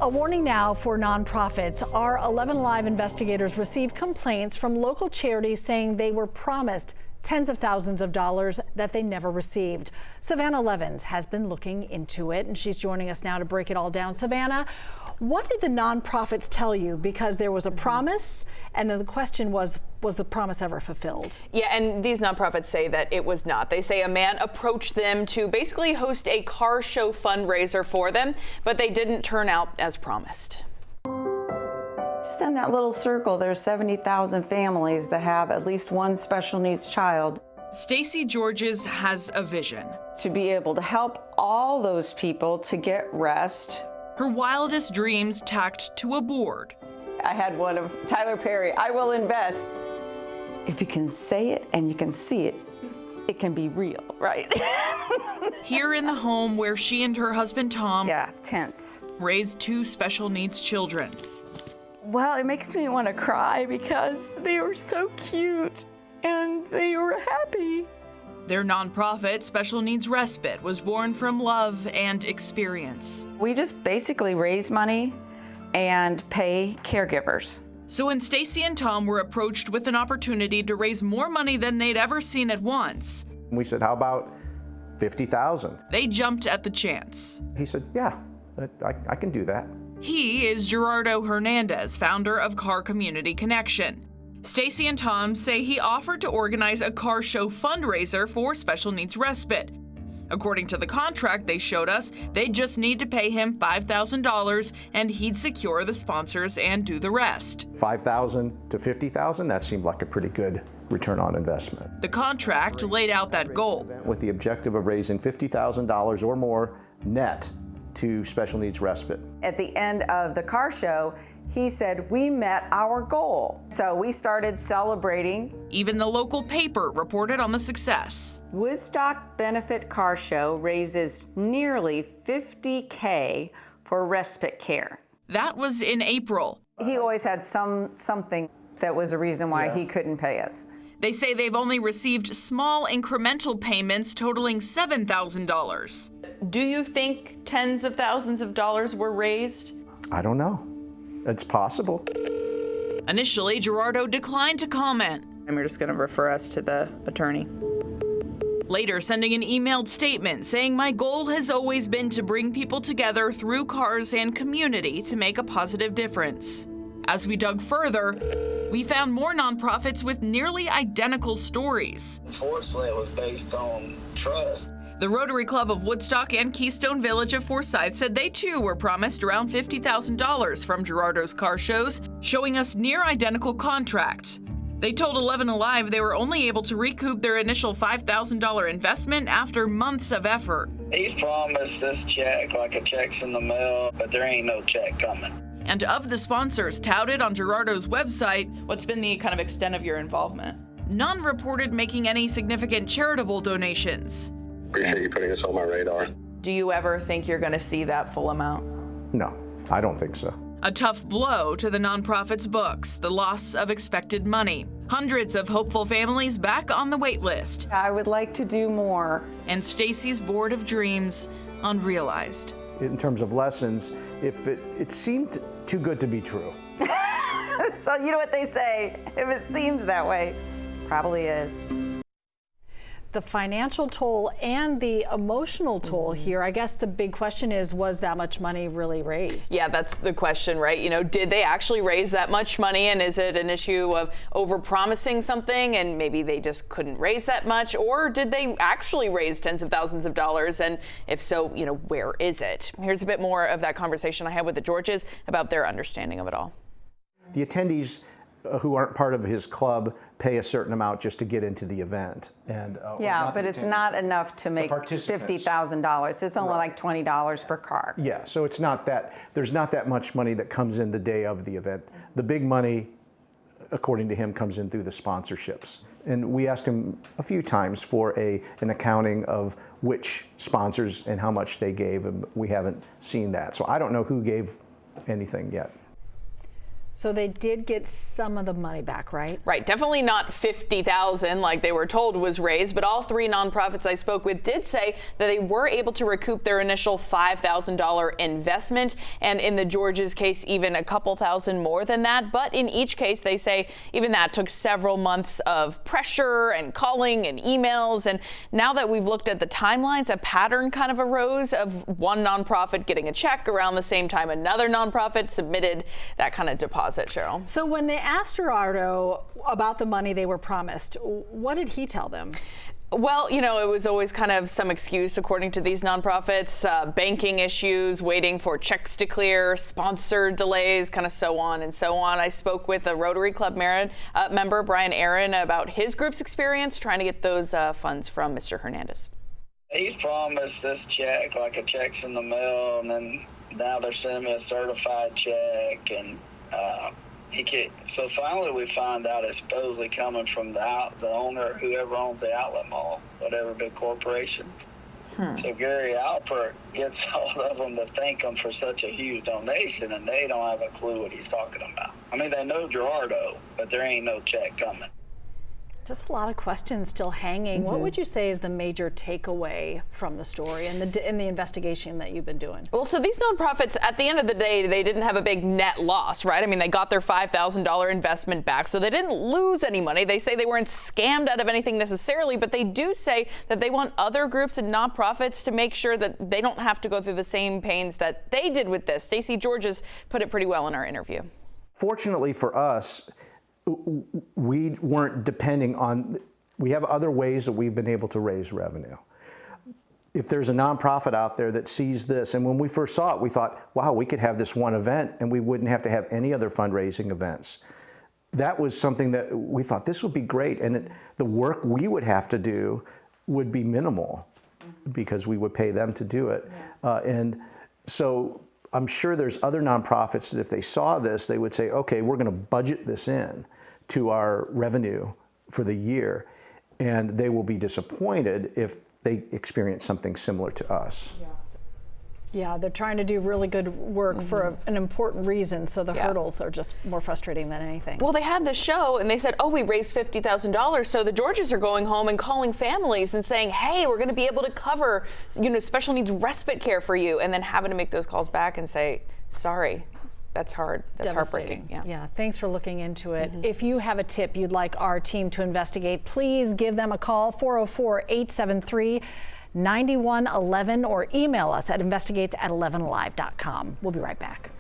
A warning now for nonprofits. Our 11Alive investigators received complaints from local charities saying they were promised tens of thousands of dollars that they never received. Savannah Levins has been looking into it, and she's joining us now to break it all down. Savannah, what did the nonprofits tell you? Because there was a promise, and then the question was the promise ever fulfilled? Yeah, and these nonprofits say that it was not. They say a man approached them to basically host a car show fundraiser for them, but they didn't turn out as promised. Just in that little circle, there's 70,000 families that have at least one special needs child. Stacy Georges has a vision. To be able to help all those people to get rest. Her wildest dreams tacked to a board. I had one of Tyler Perry, I will invest. If you can say it and you can see it, it can be real, right? Here in the home where she and her husband Tom tense. raised two special needs children. Well, it makes me want to cry because they were so cute and they were happy. Their nonprofit, Special Needs Respite, was born from love and experience. We just basically raise money and pay caregivers. So when Stacy and Tom were approached with an opportunity to raise more money than they'd ever seen at once, we said, how about 50,000? They jumped at the chance. He said, yeah, I can do that. He is Gerardo Hernandez, founder of Car Community Connection. Stacy and Tom say he offered to organize a car show fundraiser for Special Needs Respite. According to the contract they showed us, they just need to pay him $5,000 and he'd secure the sponsors and do the rest. 5,000 to 50,000, that seemed like a pretty good return on investment. The contract laid out that goal, with the objective of raising $50,000 or more net to Special Needs Respite. At the end of the car show, he said, we met our goal. So we started celebrating. Even the local paper reported on the success. Woodstock Benefit Car Show raises nearly $50K for respite care. That was in April. He always had something that was a reason why he couldn't pay us. They say they've only received small incremental payments totaling $7,000. Do you think tens of thousands of dollars were raised? I don't know. It's possible. Initially, Gerardo declined to comment. And we're just going to refer us to the attorney. Later, sending an emailed statement saying, my goal has always been to bring people together through cars and community to make a positive difference. As we dug further, we found more nonprofits with nearly identical stories. Unfortunately, it was based on trust. The Rotary Club of Woodstock and Keystone Village of Forsyth said they too were promised around $50,000 from Gerardo's car shows, showing us near identical contracts. They told 11Alive they were only able to recoup their initial $5,000 investment after months of effort. He promised this check like a check's in the mail, but there ain't no check coming. And of the sponsors touted on Gerardo's website, What's been the kind of extent of your involvement? none reported making any significant charitable donations. Appreciate you putting us on my radar. Do you ever think you're going to see that full amount? No, I don't think so. A tough blow to the nonprofit's books, the loss of expected money. Hundreds of hopeful families back on the wait list. I would like to do more. And Stacy's board of dreams unrealized. In terms of lessons, if it seemed too good to be true. So you know what they say, if it seems that way, probably is. The financial toll and the emotional toll here, I guess the big question is, was that much money really raised? Yeah, that's the question, right? You know, did they actually raise that much money, and is it an issue of overpromising something and maybe they just couldn't raise that much, or did they actually raise tens of thousands of dollars, and if so, you know, where is it? Here's a bit more of that conversation I had with the Georges about their understanding of it all. The attendees who aren't part of his club pay a certain amount just to get into the event. And Yeah, but it's not enough to make $50,000. It's only like $20 per car. Yeah, so it's not that, there's not that much money that comes in the day of the event. The big money, according to him, comes in through the sponsorships. And we asked him a few times for an accounting of which sponsors and how much they gave, and we haven't seen that. So I don't know who gave anything yet. So they did get some of the money back, right? Right, definitely not $50,000 like they were told was raised, but all three nonprofits I spoke with did say that they were able to recoup their initial $5,000 investment, and in the Georges case, even a couple thousand more than that. But in each case, they say even that took several months of pressure and calling and emails. And now that we've looked at the timelines, a pattern kind of arose of one nonprofit getting a check around the same time another nonprofit submitted that kind of deposit. Cheryl. So when they asked Gerardo about the money they were promised, what did he tell them? Well, you know, it was always kind of some excuse, according to these nonprofits, banking issues, waiting for checks to clear, sponsored delays, kind of so on and so on. I spoke with a Rotary Club member, Brian Aaron, about his group's experience trying to get those funds from Mr. Hernandez. He promised this check, like a check's in the mail, and then now they're sending me a certified check, and so finally we find out it's supposedly coming from the owner, whoever owns the outlet mall, whatever big corporation. So Gary Alpert gets all of them to thank him for such a huge donation, and they don't have a clue what he's talking about. I mean, they know Gerardo, but there ain't no check coming. Just a lot of questions still hanging. What would you say is the major takeaway from the story and the investigation that you've been doing? Well, so these nonprofits, at the end of the day, they didn't have a big net loss, right? I mean, they got their $5,000 investment back, so they didn't lose any money. They say they weren't scammed out of anything necessarily, but they do say that they want other groups and nonprofits to make sure that they don't have to go through the same pains that they did with this. Stacey Georges put it pretty well in our interview. Fortunately for us, we weren't depending on, we have other ways that we've been able to raise revenue. If there's a nonprofit out there that sees this, and when we first saw it, we thought, wow, we could have this one event and we wouldn't have to have any other fundraising events. That was something that we thought this would be great, and the work we would have to do would be minimal because we would pay them to do it. And so I'm sure there's other nonprofits that if they saw this, they would say, okay, we're going to budget this in to our revenue for the year, and they will be disappointed if they experience something similar to us. Yeah, they're trying to do really good work for an important reason, so the hurdles are just more frustrating than anything. Well, they had the show and they said, oh, we raised $50,000. So the Georges are going home and calling families and saying, hey, we're going to be able to cover, you know, special needs respite care for you, and then having to make those calls back and say, sorry. That's hard. That's heartbreaking. Yeah, thanks for looking into it. If you have a tip you'd like our team to investigate, please give them a call, 404-873-9111, or email us at investigates@11alive.com. We'll be right back.